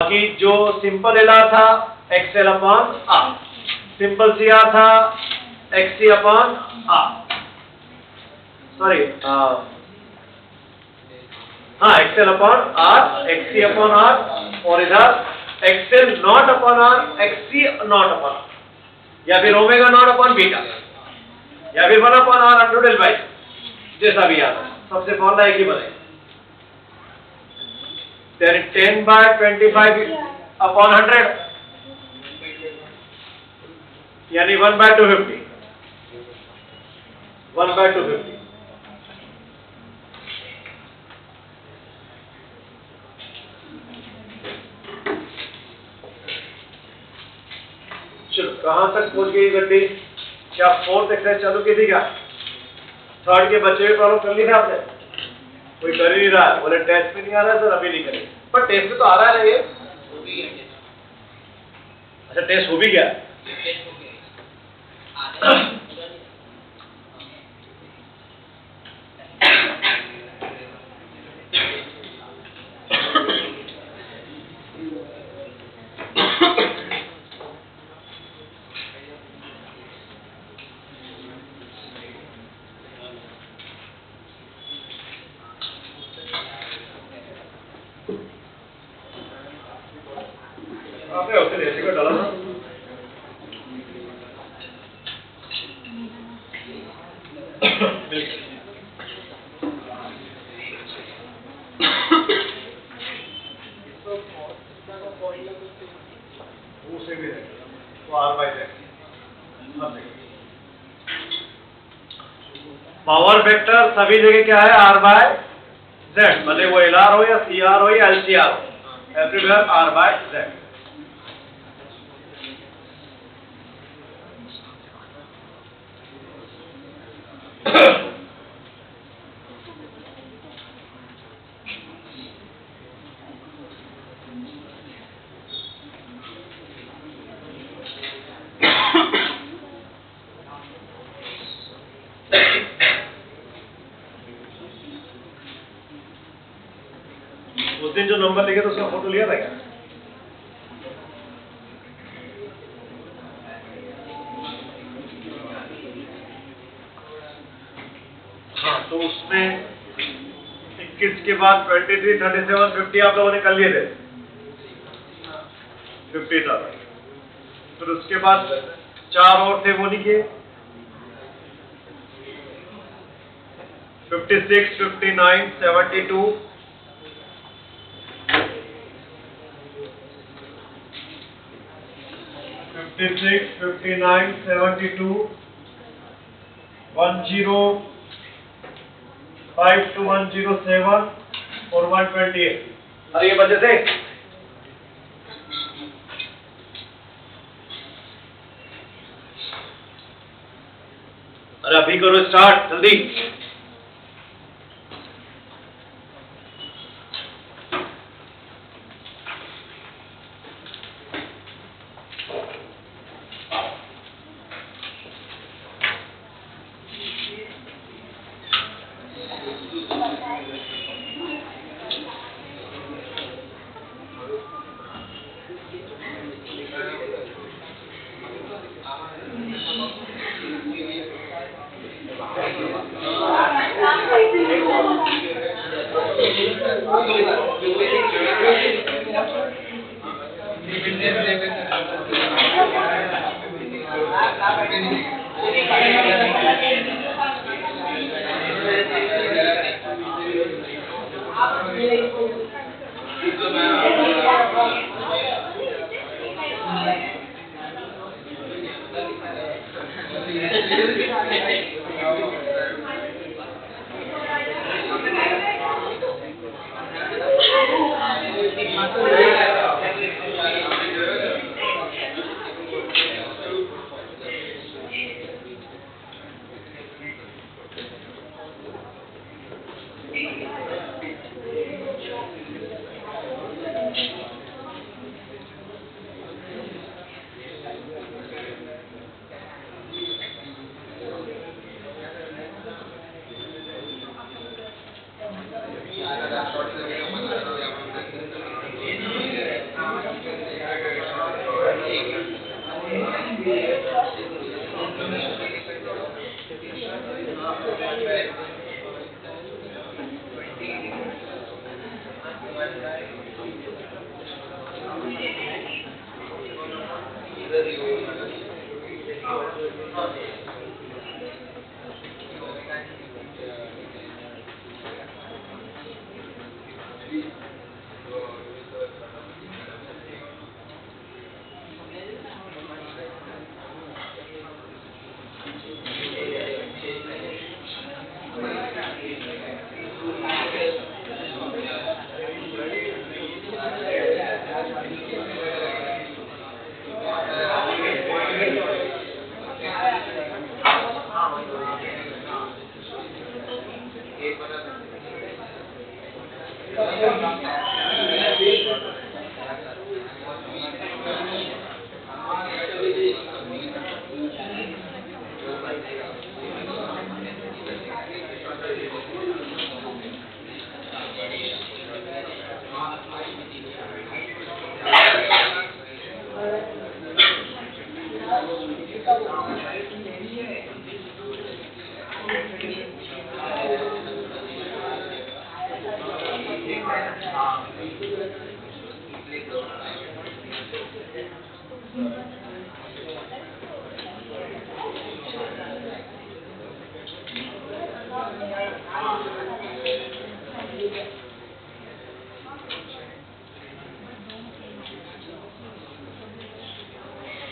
बाकी जो simple L R था XL upon R, simple C R था एक्ससी अपॉन आर, सॉरी हाँ XL upon R, XC upon R, और इधर XL not upon R, XC not upon R, या फिर ओमेगा नॉट अपॉन बीटा, या फिर 1 upon R under del by, जैसा भी याद है, सबसे फॉर्मूला एक ही बनेगा। 10 by 25 upon 100 यानी 1 by 250, 1 by 250। चलो कहां तक पहुंच गई गड्डी? क्या 4th एक्सरसाइज चालू की थी क्या? 3rd के बच्चे भी प्रॉब्लम कर ली थी आपने? कोई कर ही नहीं रहा है, बोले टेस्ट में नहीं आ रहा है सर, अभी नहीं करेंगे, पर टेस्ट में तो आ रहा है ना ये। अच्छा टेस्ट हो भी गया? आपने उसे ऐसे कर डाला ना? उसे भी तो R by Z power vector सभी जगह क्या है? आर बाय जेड, भले वो एल आर हो या सी आर हो या एल सी आर हो, एवरीवेयर आर बाय जेड। उस दिन जो नंबर लिखे तो उसका फोटो लिया था क्या? हाँ तो उसमें 21 के बाद 23, 37, 50 आप लोगों ने कर लिए थे, 50 था, फिर उसके बाद 4 और थे वो नहीं किए, 56, 59, 72, 56, 59, 72, 105 to 107 और 128। अरे ये बचे थे? अरे अभी करो स्टार्ट जल्दी।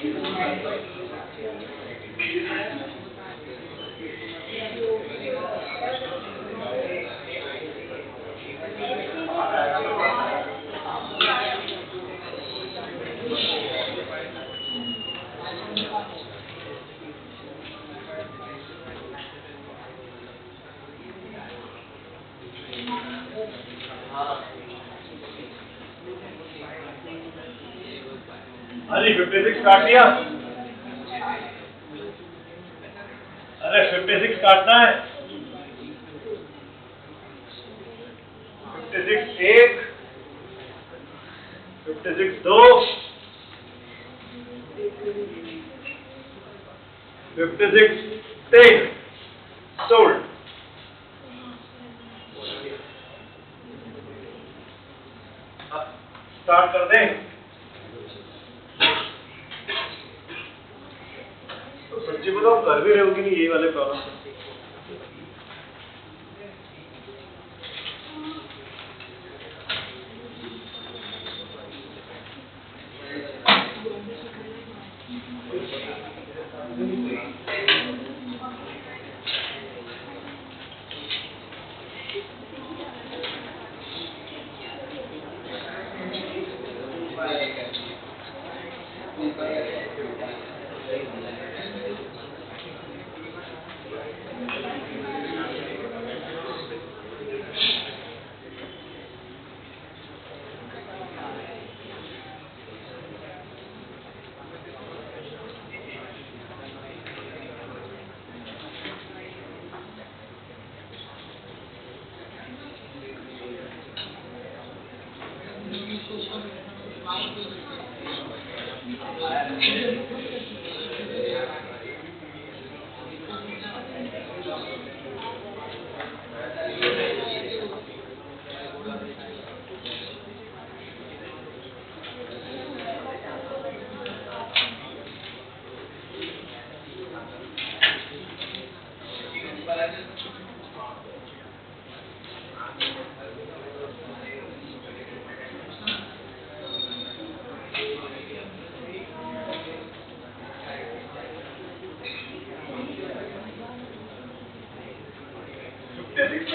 हाँ जी 56 काट दिया। अरे 56 काटना है। 56 1, 56 2, 56 3 सोल्ड। स्टार्ट कर दें। तो सच्ची बताओ कर भी रहे हो कि नहीं ये वाले प्रॉब्लम?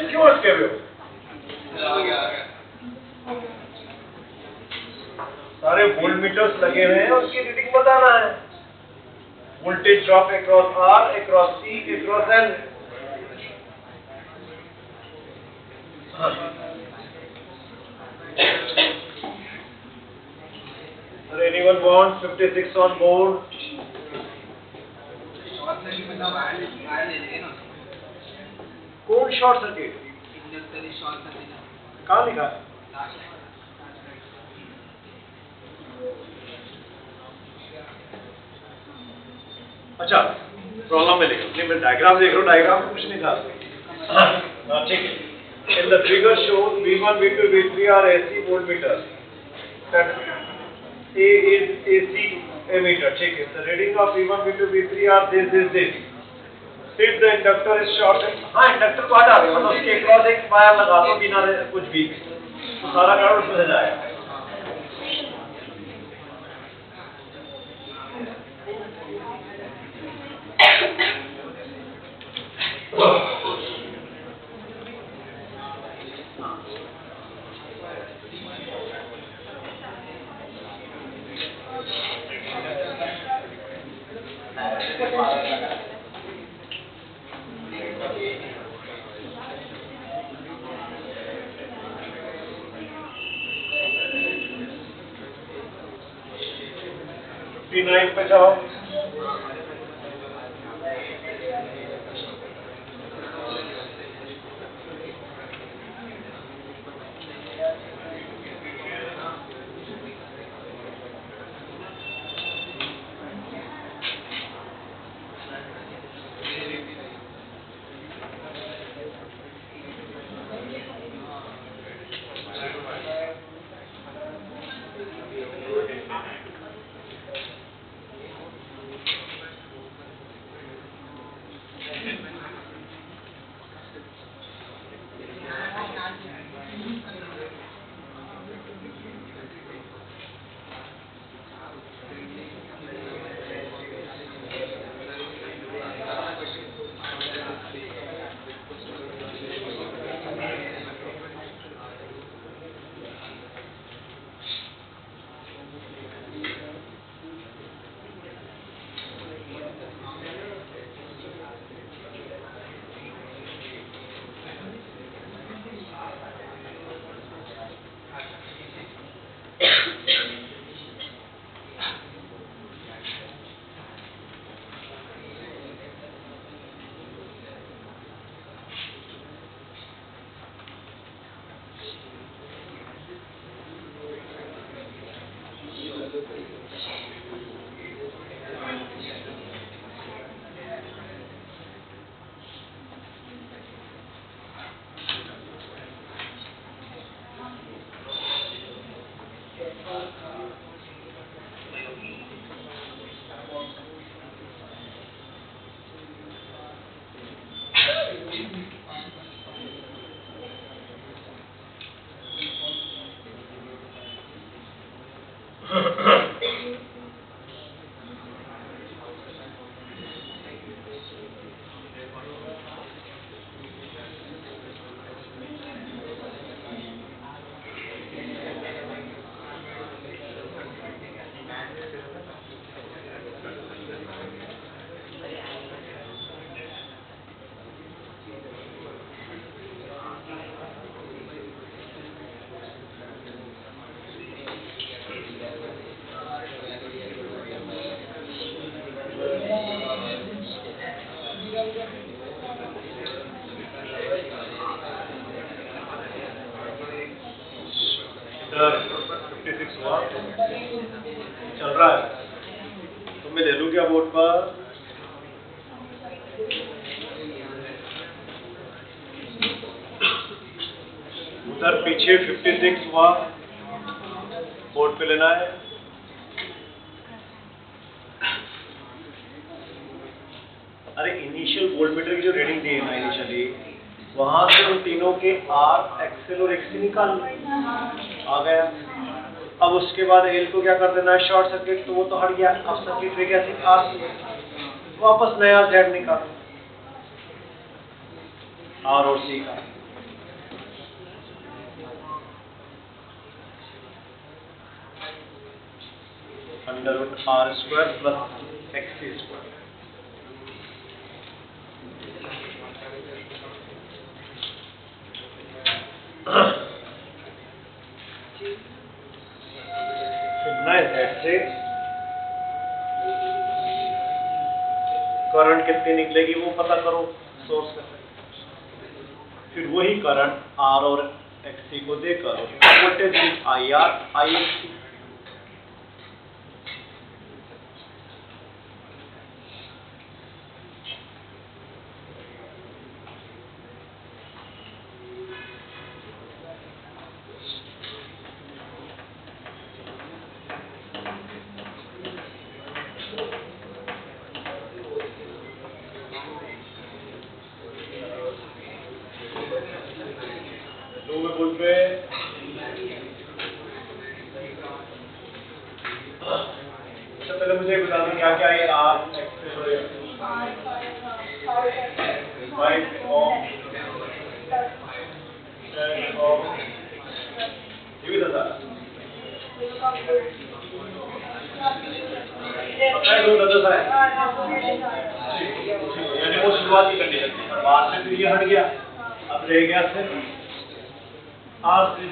क्यों अटके हुए हो? सारे वोल्ट मीटर्स लगे हुए हैं, उसकी रीडिंग बताना है। Voltage drop across R, across C, across L. Anyone want 56 on board? कौन शॉर्ट सर्किट? कहाँ लिखा है? अच्छा प्रॉब्लम में लिखो। नहीं मैं डायग्राम देख रहा हूँ, डायग्राम में कुछ नहीं था। ठीक है। In the figure shows V1, V2, V3 are AC voltmeters. That A is AC ammeter. ठीक है। The reading of V1, V2, V3 are this. If the inductor is shorted, हाँ इंडक्टर को हटा दो, मतलब उसके क्रॉस एक वायर लगा दो बिना कुछ भी, तो सारा करंट उसमें से जाएगा। P9 पे जाओ। 56 हुआ, चल रहा है तो मैं ले लूँ क्या बोर्ड पर? उधर पीछे 56 हुआ, बोर्ड पे लेना है। अरे इनिशियल वोल्टमीटर की जो रीडिंग दी है ना इनिशियली, वहां से उन तीनों के आर, एक्सएल और एक्ससी निकाल आ गया। अब उसके बाद एल को क्या कर देना है, शॉर्ट सर्किट, तो वो तो हट गया। अब सर्किट में क्या थी, आर, वापस नया जेड निकाल, आर और सी का। √R² plus XC²। से करंट कितनी निकलेगी वो पता करो सोर्स से, फिर वही करंट आर और एक्सी को देकर वोल्टेज IR IXC। पहले मुझे बता दो क्या क्या है, आर, एक्स, 5 ओम, 10 ओम, ये भी बता यानी वो शुरुआत की कंडीशन थी, और बाद में फिर ये हट गया। अब रह गया सिर्फ आर से,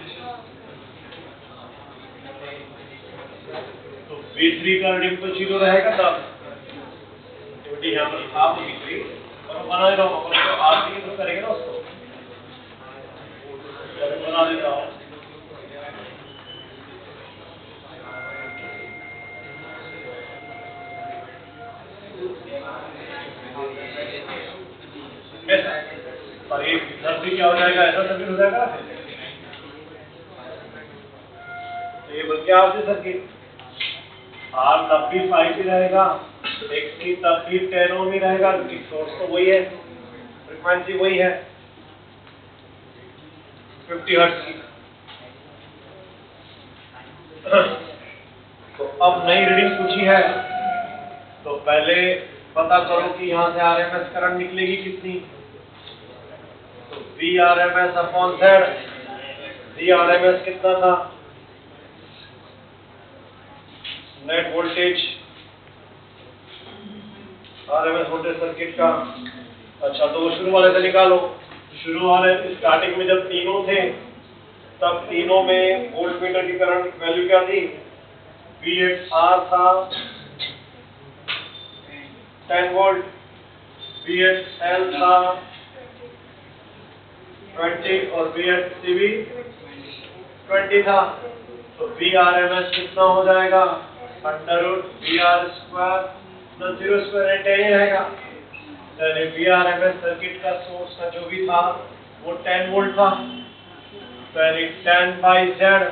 तो V3 का रीडिंग तो 0 रहेगा तब क्योंकि यहाँ पर था V3 और बना देता हूँ, तो R3 तो करेंगे ना उसको, बना देता हूँ। और ये इधर भी क्या हो जाएगा, ऐसा सर्किट हो जाएगा, तो ये बन गया आपसे सर्किट। आर तब भी 5 ही रहेगा, एक्सी तब भी 10 ओम ही रहेगा क्योंकि सोर्स तो वही है, फ्रीक्वेंसी वही है 50 हर्ट्ज की। तो अब नई रीडिंग पूछी है, तो पहले पता करो कि यहाँ से आरएमएस करंट निकलेगी कितनी, तो VRMS अपॉन Z। VRMS कितना था, net voltage, RMS voltage circuit का। अच्छा तो शुरू वाले से निकालो। शुरू वाले स्टार्टिंग में जब तीनों थे तब तीनों में वोल्टमीटर की करंट वैल्यू क्या थी, V8R था 10 वोल्ट, V8L था 20 और V8C भी 20 था। तो VRMS कितना हो जाएगा, √VR² प्लस 0² ही रहेगा। यानी VRMS सर्किट का सोर्स का जो भी था वो 10 वोल्ट था, यानी 10/Z,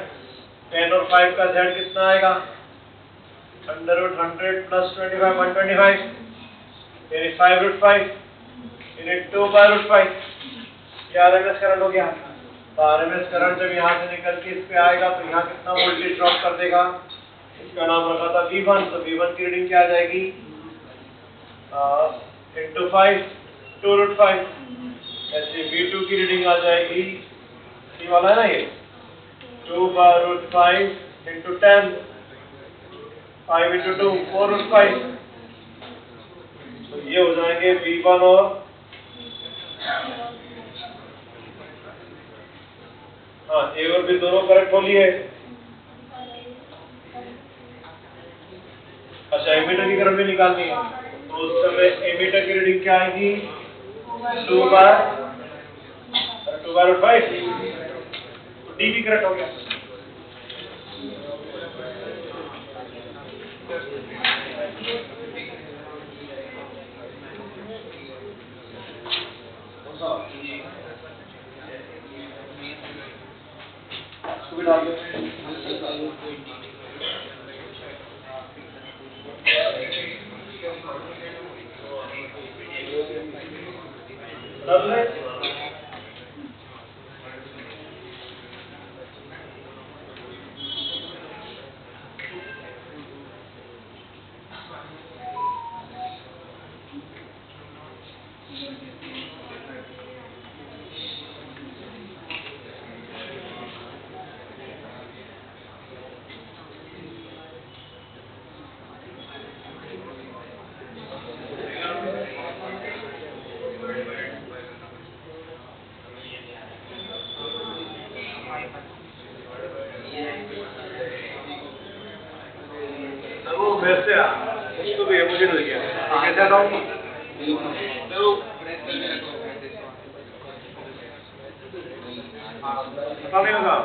10 और 5 का Z कितना आएगा, √100 प्लस 25 125, यानी 5√5 यानी 2/√5। ये आरएमएस करंट हो गया। तो आरएमएस करंट जब यहाँ से निकल के इस पे आएगा तो यहाँ कितना वोल्टेज ड्रॉप कर देगा, इसका नाम रखा था V1, तो V1 की रीडिंग क्या आ जाएगी into 5 2√5। ऐसे V2 की रीडिंग आ जाएगी, ये वाला है ना, ये 2/√5 into 10, 5 into 2 4√5। तो ये हो जाएंगे V1 और हाँ ए और बी दोनों करेक्ट हो लिए। अच्छा एमीटर की करंट भी निकालनी है, तो उस समय एमीटर की रीडिंग क्या आएगी 2/5, तो डी भी करेक्ट हो गया। इसको भी डाल दो। वैसे उसको भी मुझे मिल गया, कैसे आता हूँ पता नहीं होगा।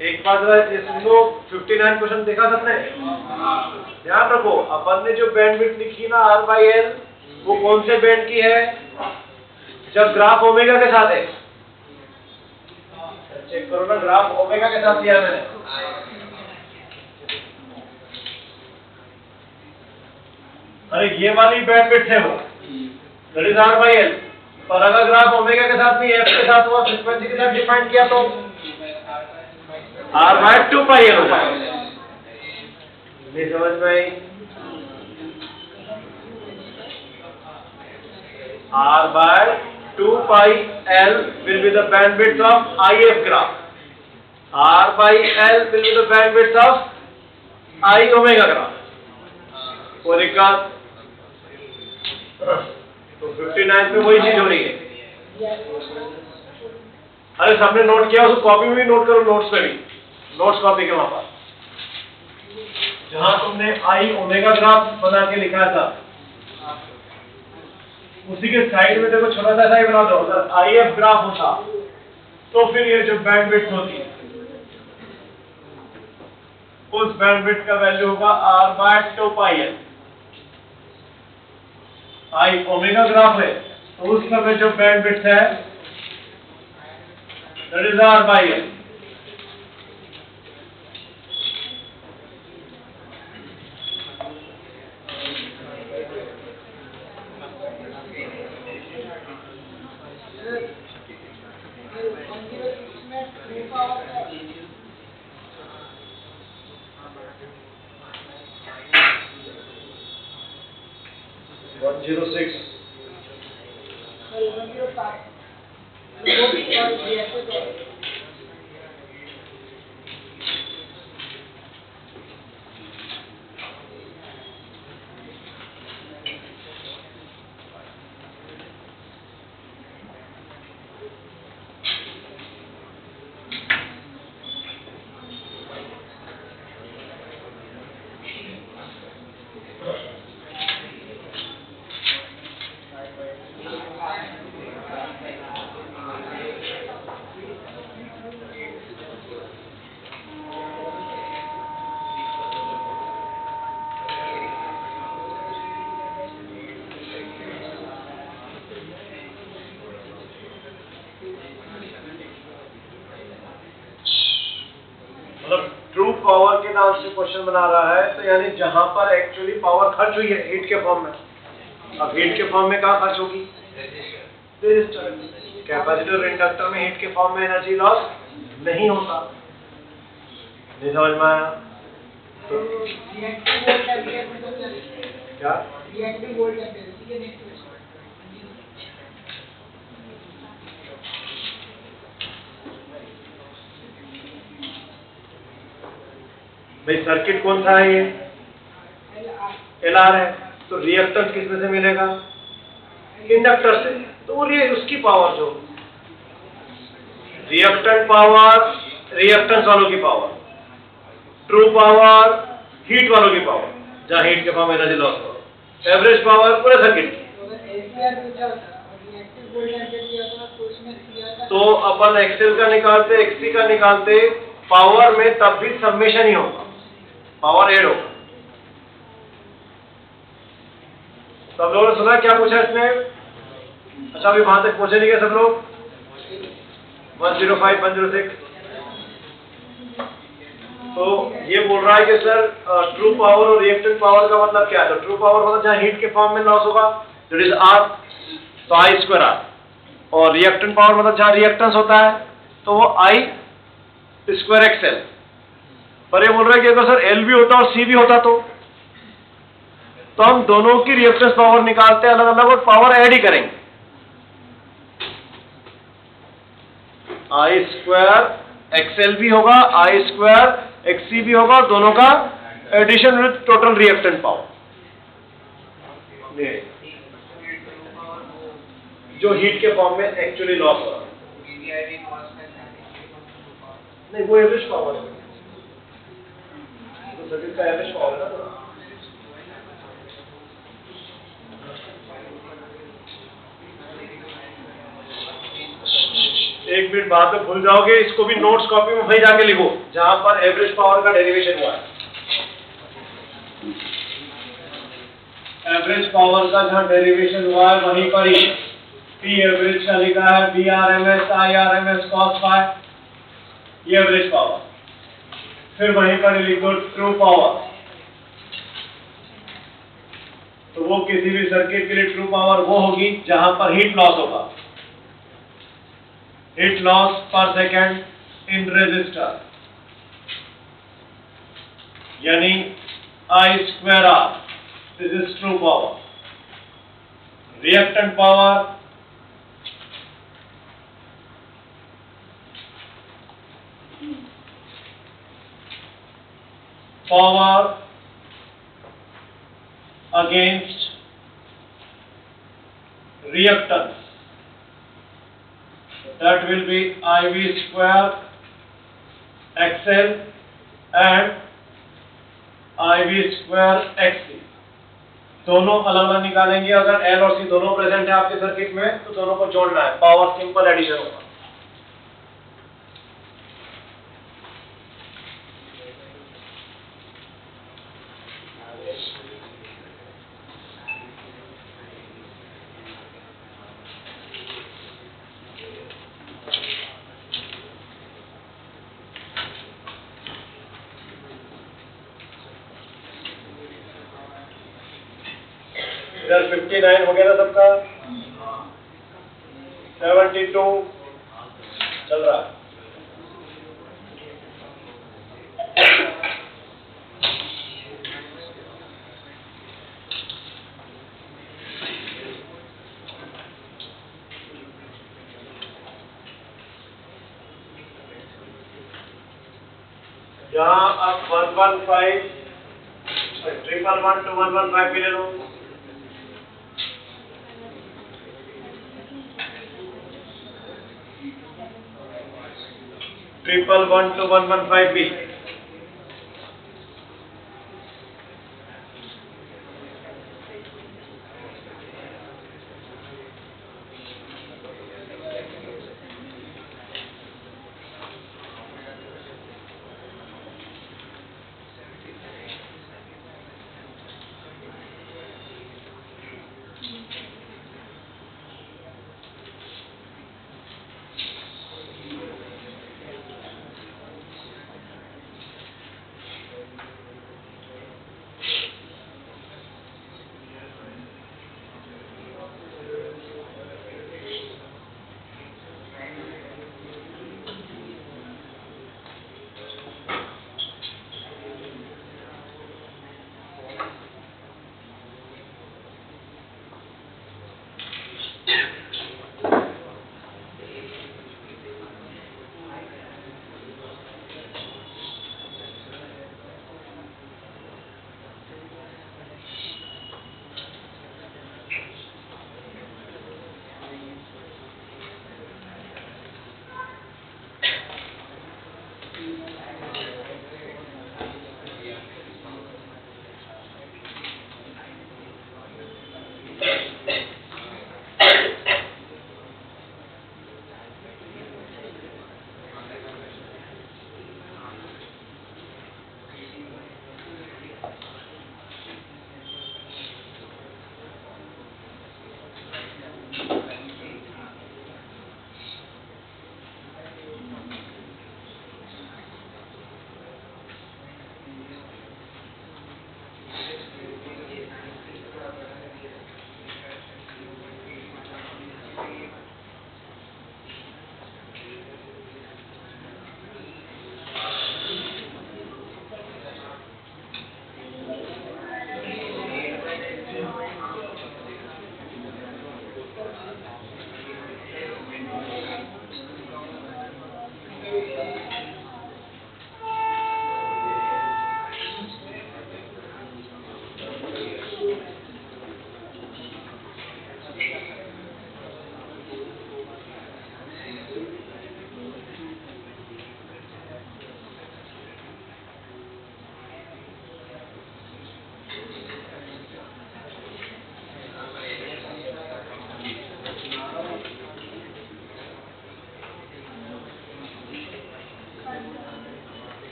एक बात इसको 59 क्वेश्चन देखा सबने, ध्यान रखो अपन ने जो बैंडविड्थ लिखी ना R/L वो कौन से बैंड की है, जब ग्राफ ओमेगा के साथ है, चेक करो ना ग्राफ ओमेगा के साथ लिया मैंने। अरे ये वाली बैंडविड्थ है वो, दैट इज R/L, और अगर ग्राफ ओमेगा के साथ नहीं f के साथ हुआ फ्रीक्वेंसी के साथ डिफाइन किया तो R/2πL होगा। नहीं समझ में आई? R by 2 pi L will be the bandwidth of IF graph. R by L will be the bandwidth of I omega graph. कोई दिक्कत? तो 59 पे वही चीज हो रही है। अरे सबने नोट किया उसको कॉपी में भी नोट करो, नोट्स में भी, नोट्स कॉपी के वहां पर जहां तुमने आई ओमेगा ग्राफ बना के लिखा था उसी के साइड में देखो छोटा सा ऐसा ही बना दो। अगर आई एफ ग्राफ होता तो फिर ये जो बैंडविड्थ होती है उस बैंडविड्थ का वैल्यू होगा R by 2 pi L. I omega graph है तो उस समय जो बैंडविड्थ है that is R by L. True power के नाम से क्वेश्चन बना रहा है तो यानी जहां पर एक्चुअली पावर खर्च हुई है हीट के फॉर्म में, अब हीट के फॉर्म में कहाँ खर्च होगी? रेजिस्टर। कैपेसिटर इंडक्टर में हीट के फॉर्म में एनर्जी लॉस नहीं होता। नहीं समझ में आया? तो क्या भाई सर्किट कौन सा है? ये LR है तो रिएक्टेंस किस में से मिलेगा? इंडक्टर से। तो वो उसकी पावर जो रिएक्टेंट पावर, रिएक्टेंस वालों की पावर, ट्रू पावर हीट वालों की पावर, जहां हीट के फॉर्म एनर्जी लॉस हो, एवरेज पावर पूरे सर्किट की। तो अपन एक्सेल का निकालते, एक्सी का निकालते, पावर में तब भी समेशन ही होगा, पावर ऐड होगा। सब लोगों ने सुना क्या पूछा इसमें? अच्छा अभी वहां तक पहुंचे नहीं गए सब लोग? 105, 106। तो ये बोल रहा है कि सर ट्रू पावर और रिएक्टेंट पावर का मतलब क्या है? तो ट्रू पावर मतलब जहां हीट के फॉर्म में लॉस होगा दैट इज आर, तो आई स्क्वायर आर, और रिएक्टेंट पावर मतलब जहां रिएक्टेंस होता है तो वो आई स्क्वायर एक्स एल। पर ये बोल रहा है कि अगर सर एल भी होता और सी भी होता तो हम दोनों की रिएक्टेंस पावर निकालते हैं अलग अलग और पावर ऐड ही करेंगे। आई स्क्वायर एक्सएल भी होगा, आई स्क्वायर एक्ससी भी होगा, दोनों का addition with total reactant power जो हीट के फॉर्म में एक्चुअली लॉस हो रहा है। नहीं वो एवरेज पावर है, तो सर्किट का एवरेज पावर है ना। एक मिनट बाद में भूल जाओगे, इसको भी नोट्स कॉपी में वहीं जाके लिखो जहां पर एवरेज पावर का डेरिवेशन हुआ है। एवरेज पावर का जहां डेरिवेशन हुआ है वहीं पर ही पी एवरेज का लिखा है, B R M S, I R M S, cos phi, ये एवरेज पावर। फिर वहीं पर लिखो ट्रू पावर, तो वो किसी भी सर्किट के लिए ट्रू पावर वो होगी जहां पर हीट लॉस होगा, हीट लॉस पर सेकेंड इन रेजिस्टर, यानी I square R. This is true power. Reactant power against reactance. That will be IV square XL and IV square XC. दोनों अलग अलग निकालेंगे. अगर L और C दोनों प्रेजेंट है आपके सर्किट में तो दोनों को जोड़ना है. पावर सिंपल एडिशन होगा. इधर 59 हो गया ना सबका. 72 चल रहा है. यहाँ अब 115 111 to 115 भी ले लो. ट्रिपल 1 to 115 भी.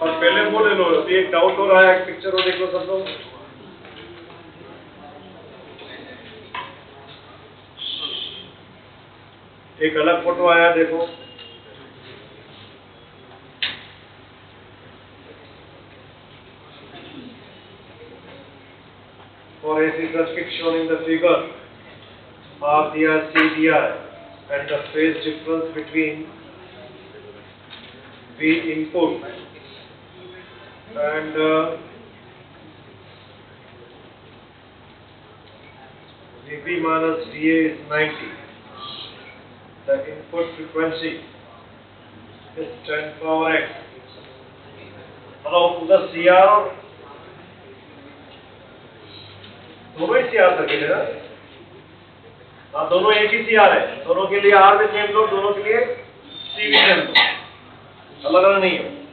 और पहले वो ले लो. एक डाउट हो रहा है. एक पिक्चर हो देख लो सब लोग. एक अलग फोटो आया देखो. it is the fix shown in the figure, RDI, CDI, and the phase difference between V input and VB minus VA is 90. The input frequency is 10 power x. Hello, उधर CR दोनों ही CR circuit है ना? हाँ, दोनों एक ही CR है, दोनों के लिए R भी सेम लोड, दोनों के लिए C भी सेम लोड, अलग अलग नहीं है।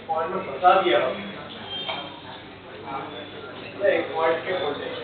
पॉइंट में बता दिया एक पॉइंट के वोल्टेज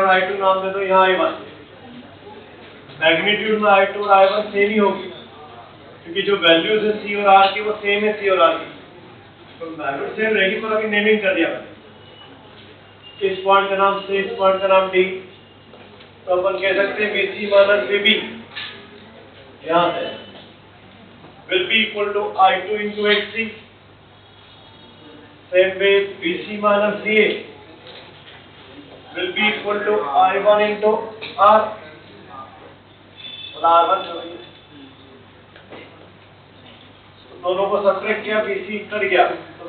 I2 नाम दे दो, यहाँ I1। मैग्नीट्यूड में I2 और I1 सेम ही होगी, क्योंकि जो वैल्यूज है C और R की वो सेम है C और R की, तो मैग्नीट्यूड सेम रहेगी, पर अभी नेमिंग कर दिया मैंने। इस पॉइंट का नाम C, इस पॉइंट का नाम D, तो अपन कह सकते हैं BC माइनस BB यहाँ से will be equal to I2 into XC। Same way BC minus DA will be equal to I1 into R, और R1 जो है, तो दोनों को सब्ट्रैक्ट किया, BC कर गया, तो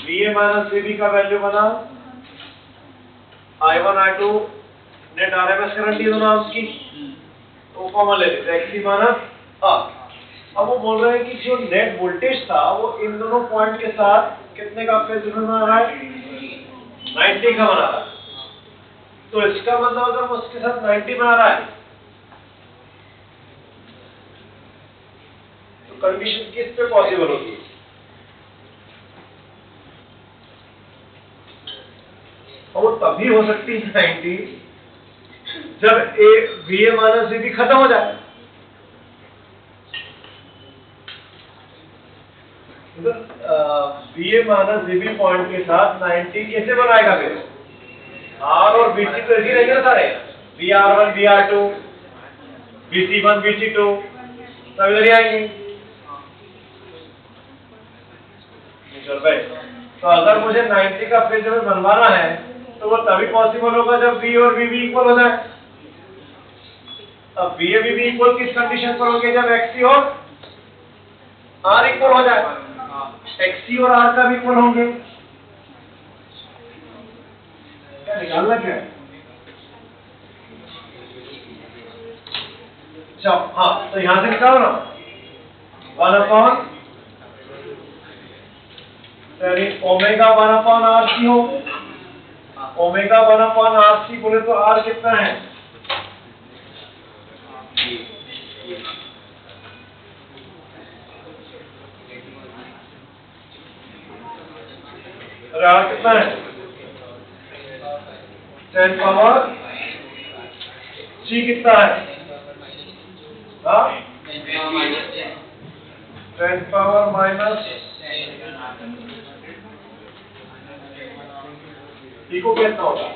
BA minus BB का वैल्यू बना I1 I2 net RMS current ये दोनों आपकी, तो कॉमन ले लेते हैं XC माइनस R। अब वो बोल रहे हैं कि जो नेट वोल्टेज था वो इन दोनों पॉइंट के साथ कितने का फेज बना रहा है, 90 का बना रहा है। तो इसका मतलब अगर वो उसके साथ 90 बना रहा है तो कंडीशन किस पे पॉसिबल होगी, और वो तभी हो सकती है 90 जब VA माइनस VB खत्म हो जाए। VA माइनस VB पॉइंट के साथ 90 कैसे बनाएगा फिर, R और BC तो ऐसे रहेंगे ना सारे, VR1 VR2 BC1 BC2 सब इधर ही आएंगे। चल भाई, तो अगर मुझे 90 का फेज बनवाना है तो वो तभी पॉसिबल होगा जब V और VB इक्वल हो जाए। अब VA VB इक्वल किस कंडीशन पर होंगे, जब XC और R इक्वल हो जाए, XC और R का भी इक्वल होंगे। क्या निकालना क्या है, चलो हाँ, तो यहां से निकालो ना 1/, यानी ओमेगा 1/RC हो, ओमेगा 1/RC बोले तो R कितना है, R कितना है 10 पावर C कितना है, 10 पावर माइनस C को कितना होगा